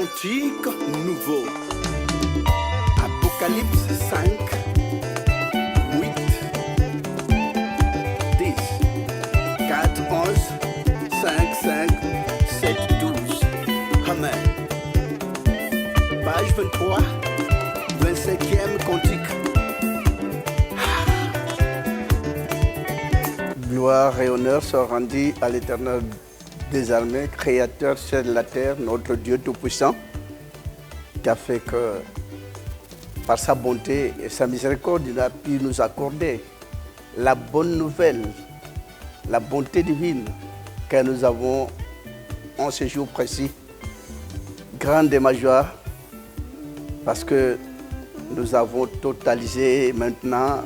cantique nouveau. Apocalypse 5, 8, 10, 4, 11, 5, 5, 7, 12. Amen. Page 23, 25e cantique. Gloire et honneur sont rendus à l'Éternel des armées, créateur ciel de la terre, notre Dieu tout-puissant, qui a fait que, par sa bonté et sa miséricorde, il a pu nous accorder la bonne nouvelle, la bonté divine que nous avons en ce jour précis. Grande est ma joie, parce que nous avons totalisé maintenant,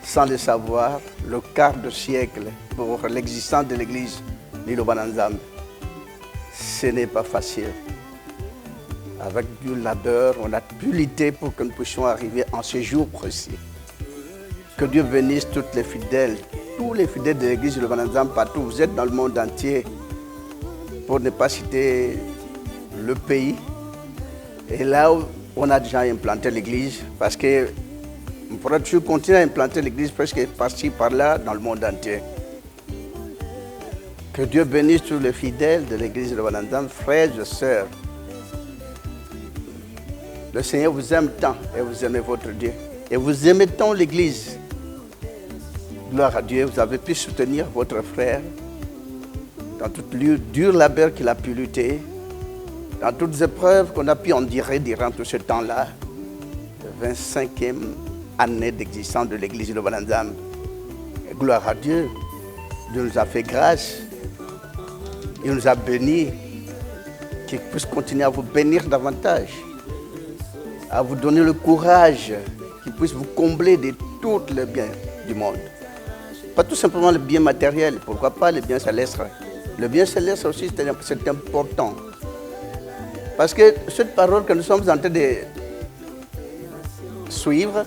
sans le savoir, le quart de siècle pour l'existence de l'Église l'île Bananzam. Ce n'est pas facile. Avec du labeur, on a pu lutter pour que nous puissions arriver en ce jour précis. Que Dieu bénisse toutes les fidèles, tous les fidèles de l'Église l'île Bananzam partout. Vous êtes dans le monde entier, pour ne pas citer le pays. Et là où on a déjà implanté l'Église, parce que on pourra toujours continuer à implanter l'Église presque par-ci, par-là, dans le monde entier. Que Dieu bénisse tous les fidèles de l'Église de Bananzam, frères et sœurs. Le Seigneur vous aime tant et vous aimez votre Dieu. Et vous aimez tant l'Église. Gloire à Dieu, vous avez pu soutenir votre frère dans toute dure labeur qu'il a pu lutter, dans toutes les épreuves qu'on a pu endurer durant tout ce temps-là. Le 25e année d'existence de l'Église de Bananzam. Et gloire à Dieu, Dieu nous a fait grâce. Il nous a bénis, qu'il puisse continuer à vous bénir davantage, à vous donner le courage, qu'il puisse vous combler de tous les biens du monde. Pas tout simplement le bien matériel, pourquoi pas le bien céleste. Le bien céleste aussi, c'est important. Parce que cette parole que nous sommes en train de suivre,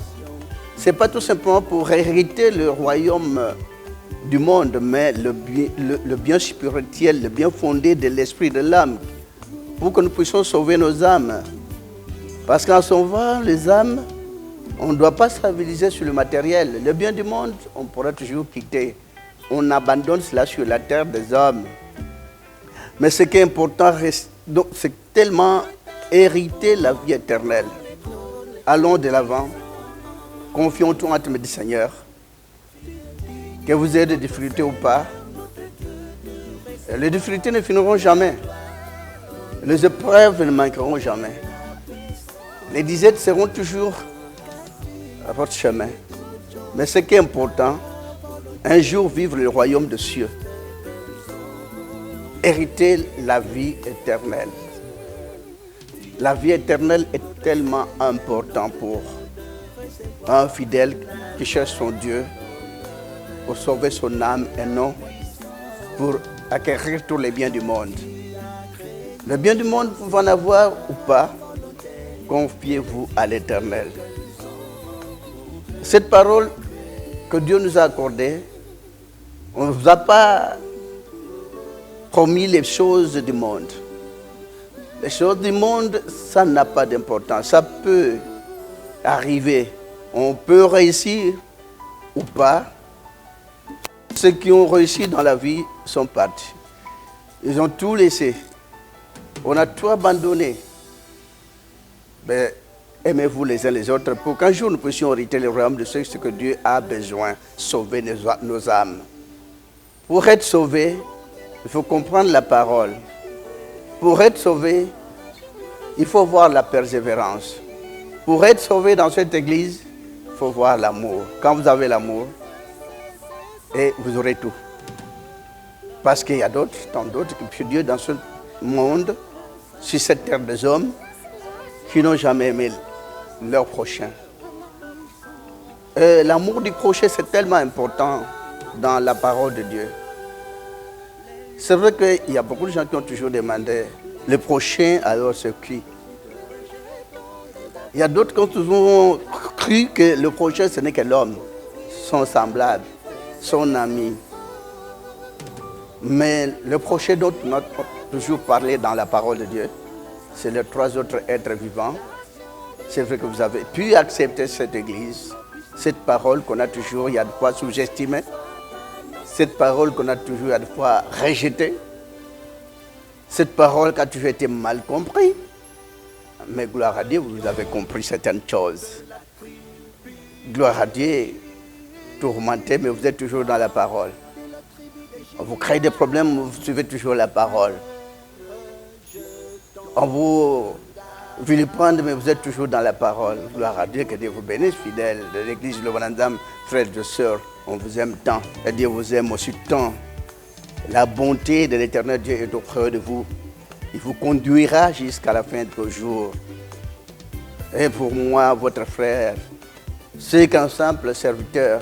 ce n'est pas tout simplement pour hériter le royaume du monde, mais le bien spirituel, le bien fondé de l'esprit de l'âme, pour que nous puissions sauver nos âmes. Parce qu'en sauvant les âmes, on ne doit pas se stabiliser sur le matériel. Le bien du monde, on pourra toujours quitter. On abandonne cela sur la terre des hommes. Mais ce qui est important, c'est tellement hériter la vie éternelle. Allons de l'avant, confions tout entre mes Seigneur. Que vous ayez des difficultés ou pas, les difficultés ne finiront jamais. Les épreuves ne manqueront jamais. Les disettes seront toujours à votre chemin. Mais ce qui est important, un jour vivre le royaume des cieux. Hériter la vie éternelle. La vie éternelle est tellement importante pour un fidèle qui cherche son Dieu, pour sauver son âme et non pour acquérir tous les biens du monde. Le bien du monde, vous pouvez en avoir ou pas, confiez-vous à l'Éternel. Cette parole que Dieu nous a accordée, on ne vous a pas promis les choses du monde. Les choses du monde, ça n'a pas d'importance. Ça peut arriver. On peut réussir ou pas. Ceux qui ont réussi dans la vie sont partis. Ils ont tout laissé. On a tout abandonné. Mais aimez-vous les uns les autres pour qu'un jour nous puissions hériter le royaume de ce que Dieu a besoin, sauver nos âmes. Pour être sauvé, il faut comprendre la parole. Pour être sauvé, il faut voir la persévérance. Pour être sauvé dans cette église, il faut voir l'amour. Quand vous avez l'amour, et vous aurez tout. Parce qu'il y a tant d'autres qui prient Dieu dans ce monde, sur cette terre des hommes, qui n'ont jamais aimé leur prochain. L'amour du prochain, c'est tellement important dans la parole de Dieu. C'est vrai qu'il y a beaucoup de gens qui ont toujours demandé le prochain, alors c'est qui? Il y a d'autres qui ont toujours cru que le prochain, ce n'est que l'homme, son semblable, son ami. Mais le prochain dont on a toujours parlé dans la parole de Dieu, c'est les 3 autres êtres vivants. C'est vrai que vous avez pu accepter cette église, cette parole qu'on a toujours, il y a des fois sous-estimée, cette parole qu'on a toujours, il y a des fois rejetée, cette parole qui a toujours été mal comprise. Mais gloire à Dieu, vous avez compris certaines choses. Gloire à Dieu, tourmenté, mais vous êtes toujours dans la parole. Vous créez des problèmes, vous suivez toujours la parole. On vous vilipende, mais vous êtes toujours dans la parole. Gloire à Dieu, que Dieu vous bénisse, fidèles de l'église Le Bonandam, frères et sœurs. On vous aime tant, et Dieu vous aime aussi tant. La bonté de l'éternel Dieu est auprès de vous. Il vous conduira jusqu'à la fin de vos jours. Et pour moi, votre frère, c'est qu'un simple serviteur.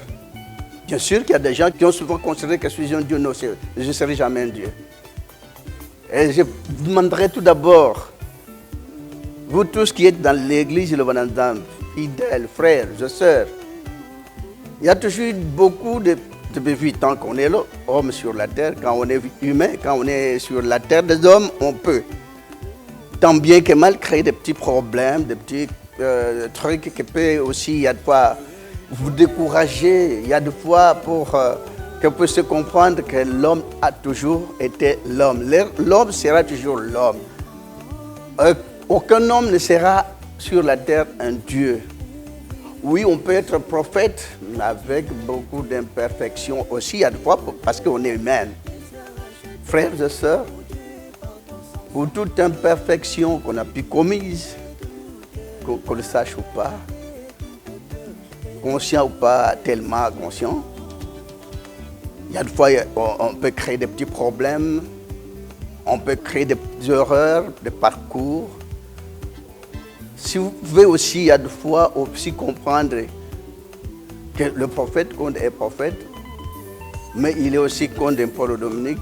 Bien sûr qu'il y a des gens qui ont souvent considéré que je suis un Dieu. Non, je ne serai jamais un Dieu. Et je vous demanderai tout d'abord, vous tous qui êtes dans l'église Le Bonandam, fidèles, frères et sœurs, il y a toujours beaucoup de vie tant qu'on est là, homme sur la terre, quand on est humain, quand on est sur la terre des hommes, on peut, tant bien que mal, créer des petits problèmes, des petits trucs qui peuvent aussi, il y a de fois, vous décourager, il y a des fois pour qu'on puisse comprendre que l'homme a toujours été l'homme. L'homme sera toujours l'homme. Aucun homme ne sera sur la terre un Dieu. Oui, on peut être prophète, mais avec beaucoup d'imperfections aussi, à des fois, parce qu'on est humain. Frères et sœurs, pour toute imperfection qu'on a pu commise, qu'on le sache ou pas, conscient ou pas, tellement conscient, il y a des fois, on peut créer des petits problèmes, on peut créer des erreurs de parcours. Si vous pouvez aussi, il y a des fois, aussi comprendre que le prophète Conde est prophète, mais il est aussi Conde Paul Dominique.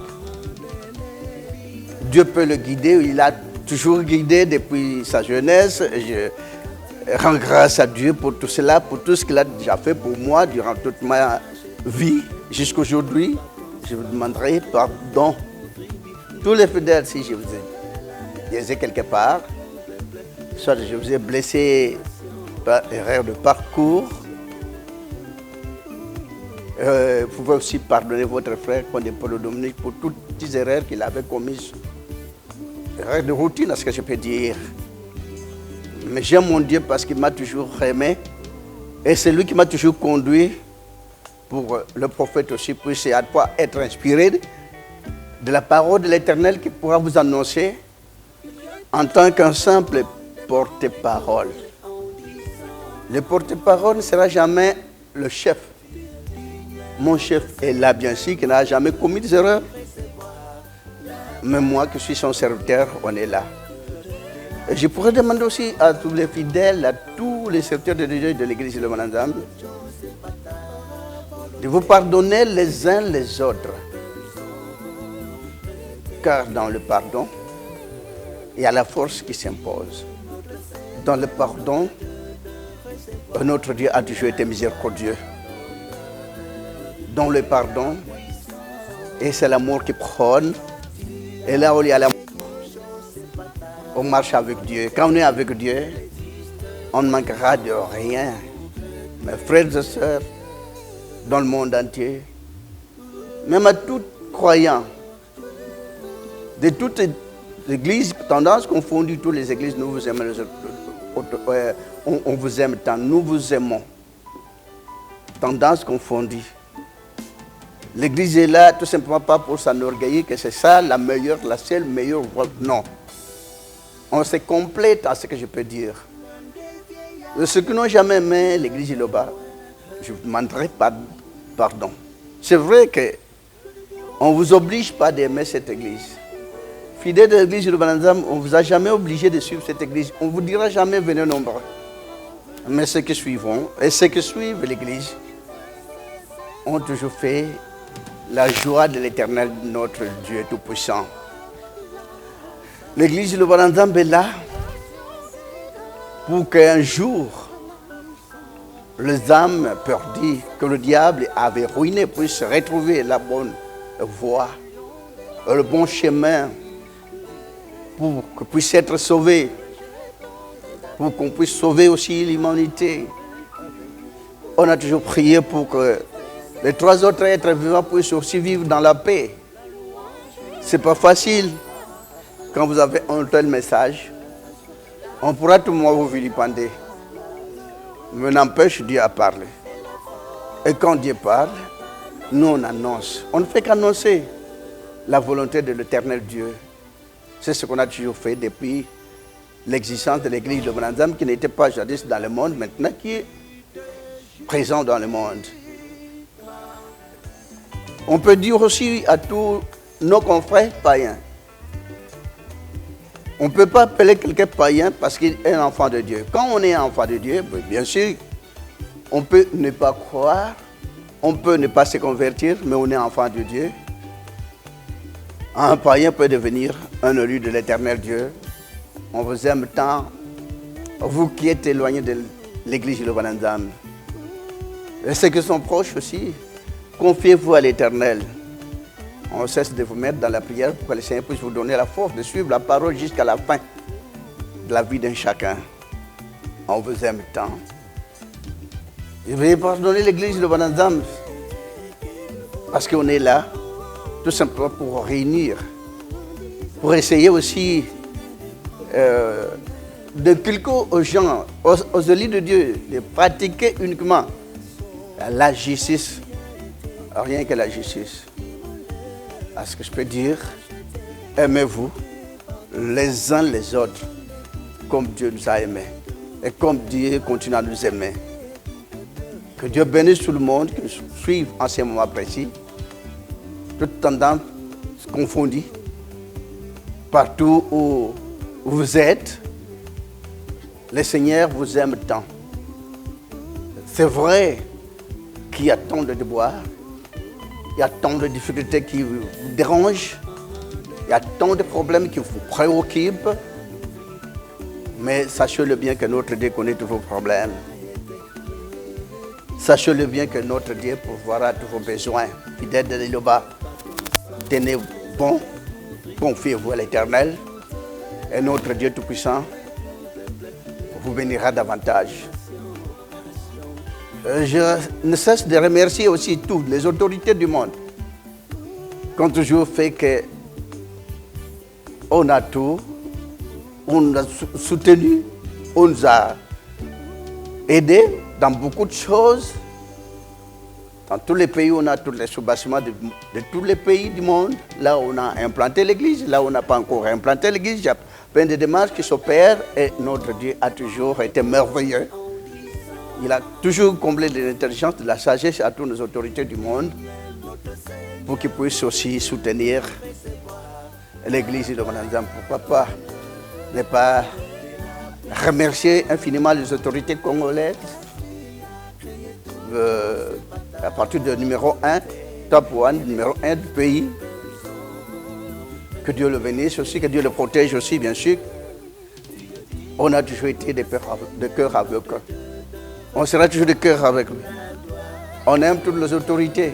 Dieu peut le guider, il a toujours guidé depuis sa jeunesse. Je rends grâce à Dieu pour tout cela, pour tout ce qu'il a déjà fait pour moi durant toute ma vie jusqu'à aujourd'hui. Je vous demanderai pardon. Tous les fidèles, si je vous ai biaisé quelque part, soit je vous ai blessé par erreur de parcours, vous pouvez aussi pardonner votre frère Paul Dominique pour toutes les erreurs qu'il avait commises. Erreurs de routine, est-ce que je peux dire. Mais j'aime mon Dieu parce qu'il m'a toujours aimé et c'est lui qui m'a toujours conduit pour le prophète aussi puisse à quoi être inspiré de la parole de l'Éternel qui pourra vous annoncer en tant qu'un simple porte-parole. Le porte-parole ne sera jamais le chef. Mon chef est là, bien sûr, qui n'a jamais commis des erreurs. Mais moi, qui suis son serviteur, on est là. Et je pourrais demander aussi à tous les fidèles, à tous les serviteurs de Dieu de l'église Le Bonandam, de vous pardonner les uns les autres. Car dans le pardon, il y a la force qui s'impose. Dans le pardon, notre Dieu a toujours été miséricordieux. Dans le pardon, et c'est l'amour qui prône, et là où il y a l'amour, on marche avec Dieu. Quand on est avec Dieu, on ne manquera de rien. Mes frères et sœurs, dans le monde entier, même à tout croyant, de toutes les églises, tendances confondues, toutes les églises, nous vous aimons, on vous aime tant, nous vous aimons. Tendances confondues. L'église est là tout simplement pas pour s'enorgueillir que c'est ça la meilleure, la seule meilleure voie. Non. On se complète à ce que je peux dire. Ceux qui n'ont jamais aimé l'église Iloba, je vous demanderai pardon. C'est vrai qu'on ne vous oblige pas d'aimer cette église. Fidèles de l'église Le Bonandam, on ne vous a jamais obligé de suivre cette église. On ne vous dira jamais venez nombreux. Mais ceux qui suivront et ceux qui suivent l'église ont toujours fait la joie de l'Éternel, notre Dieu Tout-Puissant. L'église Le Bonandam est là pour qu'un jour, les âmes perdues que le diable avait ruinées puissent retrouver la bonne voie, le bon chemin, pour qu'on puisse être sauvé, pour qu'on puisse sauver aussi l'humanité. On a toujours prié pour que les 3 autres êtres vivants puissent aussi vivre dans la paix. C'est pas facile. Quand vous avez un tel message, on pourra tout le monde vous vilipender. Mais n'empêche, Dieu a parlé. Et quand Dieu parle, nous on annonce. On ne fait qu'annoncer la volonté de l'Éternel Dieu. C'est ce qu'on a toujours fait depuis l'existence de l'église de Branham, qui n'était pas jadis dans le monde, maintenant qui est présent dans le monde. On peut dire aussi à tous nos confrères païens, on ne peut pas appeler quelqu'un païen parce qu'il est un enfant de Dieu. Quand on est un enfant de Dieu, bien sûr, on peut ne pas croire, on peut ne pas se convertir, mais on est enfant de Dieu. Un païen peut devenir un élu de l'Éternel Dieu. On vous aime tant, vous qui êtes éloignés de l'église de Branham. Et ceux qui sont proches aussi, confiez-vous à l'Éternel. On cesse de vous mettre dans la prière pour que le Seigneur puisse vous donner la force de suivre la parole jusqu'à la fin de la vie d'un chacun. On vous aime tant. Et veuillez pardonner l'église de Branham parce qu'on est là tout simplement pour réunir, pour essayer aussi d'inculquer aux gens, aux élus de Dieu, de pratiquer uniquement la justice, rien que la justice. À ce que je peux dire, aimez-vous les uns les autres comme Dieu nous a aimés et comme Dieu continue à nous aimer. Que Dieu bénisse tout le monde qui nous suive en ces moments précis, toutes tendances confondues, partout où vous êtes, le Seigneur vous aime tant. C'est vrai qu'il y a tant de déboires, il y a tant de difficultés qui vous dérangent, il y a tant de problèmes qui vous préoccupent, mais sachez-le bien que notre Dieu connaît tous vos problèmes. Sachez-le bien que notre Dieu pourvoira tous vos besoins. Fidèle de l'Éloba, tenez bon, confiez-vous à l'Éternel, et notre Dieu Tout-Puissant vous bénira davantage. Je ne cesse de remercier aussi toutes les autorités du monde qui ont toujours fait que on a tout, on nous a soutenu, on nous a aidés dans beaucoup de choses. Dans tous les pays, on a tous les sous-bâtiments de tous les pays du monde. Là, on a implanté l'église, là, on n'a pas encore implanté l'église. Il y a plein de démarches qui s'opèrent et notre Dieu a toujours été merveilleux. Il a toujours comblé de l'intelligence, de la sagesse à toutes les autorités du monde pour qu'ils puissent aussi soutenir l'église de Branham. Pourquoi pas ne pas remercier infiniment les autorités congolaises à partir du numéro 1, top 1, numéro 1 du pays. Que Dieu le bénisse aussi, que Dieu le protège aussi, bien sûr. On a toujours été de cœur avec eux. On sera toujours de cœur avec lui. On aime toutes les autorités.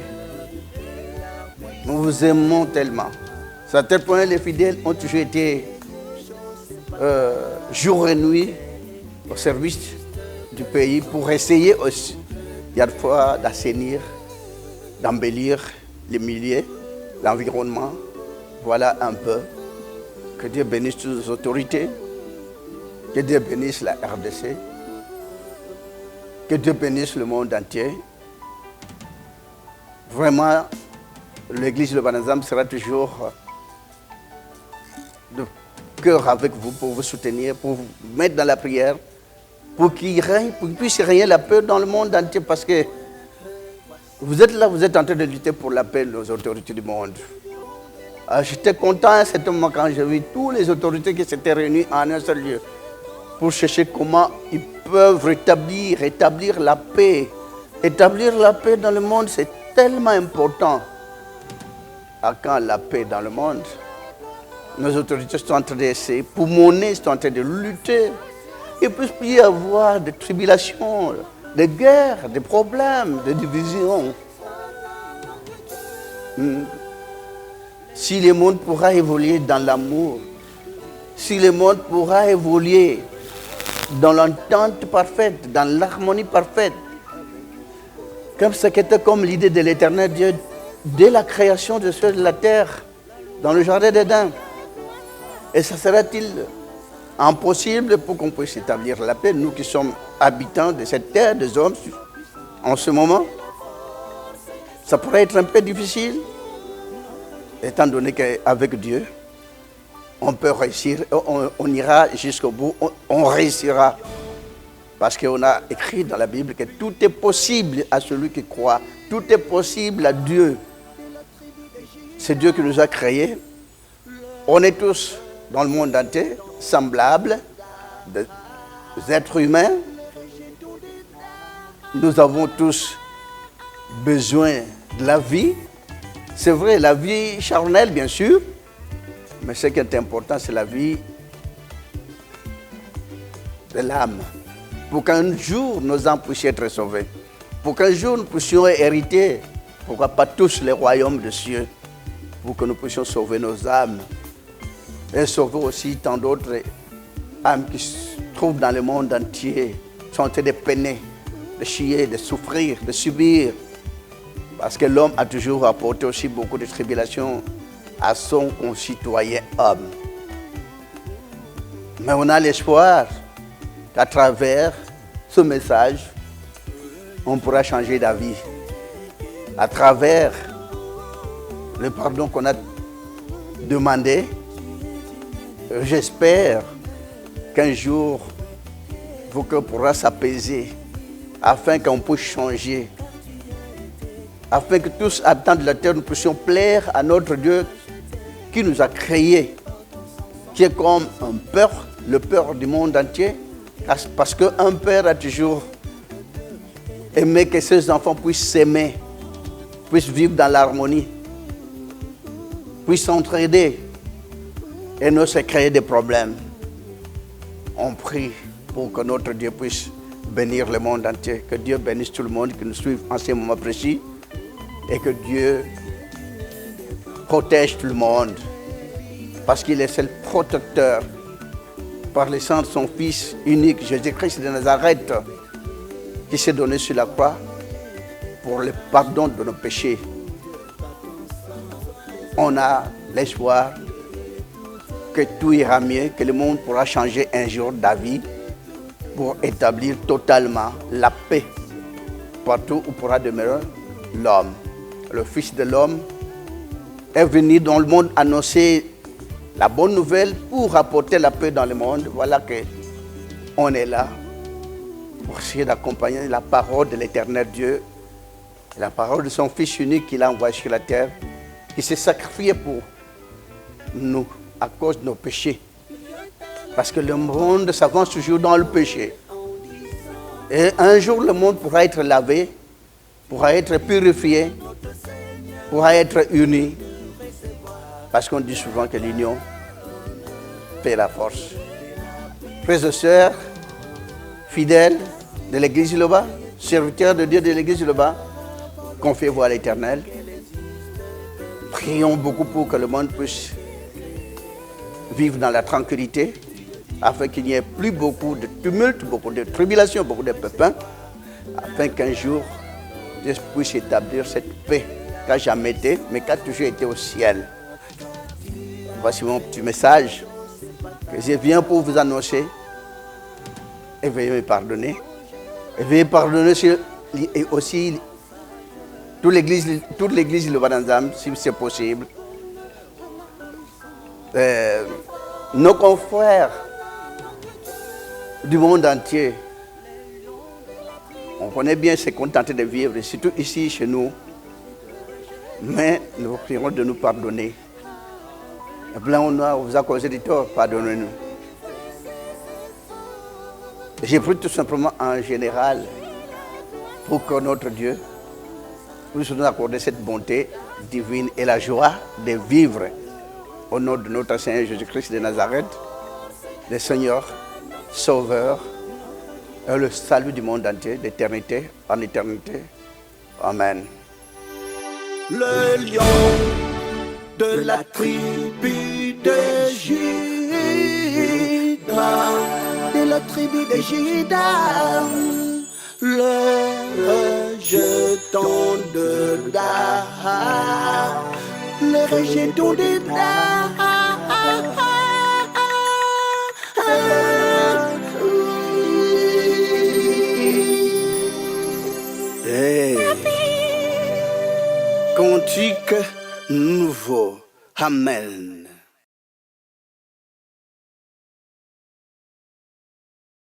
Nous vous aimons tellement. À tel point, les fidèles ont toujours été jour et nuit au service du pays pour essayer aussi, il y a des fois, d'assainir, d'embellir les milieux, l'environnement. Voilà un peu. Que Dieu bénisse toutes les autorités. Que Dieu bénisse la RDC. Que Dieu bénisse le monde entier. Vraiment, l'église de Branham sera toujours de cœur avec vous pour vous soutenir, pour vous mettre dans la prière, pour qu'il puisse régner la paix dans le monde entier, parce que vous êtes là, vous êtes en train de lutter pour la paix des autorités du monde. J'étais content à ce moment quand j'ai vu toutes les autorités qui s'étaient réunies en un seul lieu pour chercher comment ils peuvent rétablir la paix. Établir la paix dans le monde, c'est tellement important. Quand la paix dans le monde, nos autorités sont en train d'essayer, pour monnaie, sont en train de lutter. Il peut y avoir des tribulations, des guerres, des problèmes, des divisions. Si le monde pourra évoluer dans l'amour, si le monde pourra évoluer dans l'entente parfaite, dans l'harmonie parfaite, comme ce qui était comme l'idée de l'éternel Dieu dès la création de cieux et de la terre, dans le jardin d'Éden. Et ça sera-t-il impossible pour qu'on puisse établir la paix, nous qui sommes habitants de cette terre, des hommes, en ce moment? Ça pourrait être un peu difficile, étant donné qu'avec Dieu, on peut réussir, on ira jusqu'au bout, on réussira. Parce qu'on a écrit dans la Bible que tout est possible à celui qui croit. Tout est possible à Dieu. C'est Dieu qui nous a créés. On est tous dans le monde entier semblables, des êtres humains. Nous avons tous besoin de la vie. C'est vrai, la vie charnelle, bien sûr. Mais ce qui est important, c'est la vie de l'âme. Pour qu'un jour, nos âmes puissent être sauvées. Pour qu'un jour, nous puissions hériter, pourquoi pas tous les royaumes de cieux, pour que nous puissions sauver nos âmes. Et sauver aussi tant d'autres âmes qui se trouvent dans le monde entier, sont en train de peiner, de chier, de souffrir, de subir. Parce que l'homme a toujours apporté aussi beaucoup de tribulations à son concitoyen homme. Mais on a l'espoir qu'à travers ce message, on pourra changer d'avis. À travers le pardon qu'on a demandé, j'espère qu'un jour, vos cœurs pourront s'apaiser afin qu'on puisse changer. Afin que tous, habitants de la terre, nous puissions plaire à notre Dieu qui nous a créés, qui est comme un père, le père du monde entier, parce qu'un père a toujours aimé que ses enfants puissent s'aimer, puissent vivre dans l'harmonie, puissent s'entraider et ne se créer des problèmes. On prie pour que notre Dieu puisse bénir le monde entier, que Dieu bénisse tout le monde qui nous suit en ces moments précis et que Dieu protège tout le monde parce qu'il est seul protecteur par le sang de son Fils unique, Jésus-Christ de Nazareth, qui s'est donné sur la croix pour le pardon de nos péchés. On a l'espoir que tout ira mieux, que le monde pourra changer un jour d'avis pour établir totalement la paix partout où pourra demeurer l'homme. Le Fils de l'homme est venu dans le monde annoncer la bonne nouvelle pour apporter la paix dans le monde. Voilà qu'on est là pour essayer d'accompagner la parole de l'éternel Dieu, la parole de son Fils unique qu'il a envoyé sur la terre, qui s'est sacrifié pour nous à cause de nos péchés. Parce que le monde s'avance toujours dans le péché. Et un jour, le monde pourra être lavé, pourra être purifié, pourra être uni. Parce qu'on dit souvent que l'union fait la force. Frères et sœurs, fidèles de l'Église Loba, serviteurs de Dieu de l'Église Loba, confiez-vous à l'Éternel. Prions beaucoup pour que le monde puisse vivre dans la tranquillité, afin qu'il n'y ait plus beaucoup de tumulte, beaucoup de tribulations, beaucoup de pépins, afin qu'un jour, Dieu puisse établir cette paix qui n'a jamais été, mais qui a toujours été au ciel. Voici mon petit message que je viens pour vous annoncer. Et veuillez me pardonner. Et veuillez pardonner et aussi toute l'église le Badanzam, si c'est possible. Nos confrères du monde entier, on connaît bien se contenter de vivre, surtout ici chez nous. Mais nous vous prierons de nous pardonner. Le blanc ou noir vous a causé du tort, pardonnez-nous. J'ai pris tout simplement en général pour que notre Dieu puisse nous accorder cette bonté divine et la joie de vivre au nom de notre Seigneur Jésus-Christ de Nazareth, le Seigneur, Sauveur, et le salut du monde entier, d'éternité en éternité. Amen. Le lion de la tribu de Juda, tribu de Juda, le rejeton de Da, le rejeton de Da. Hey. Cantique nouveau. Amen.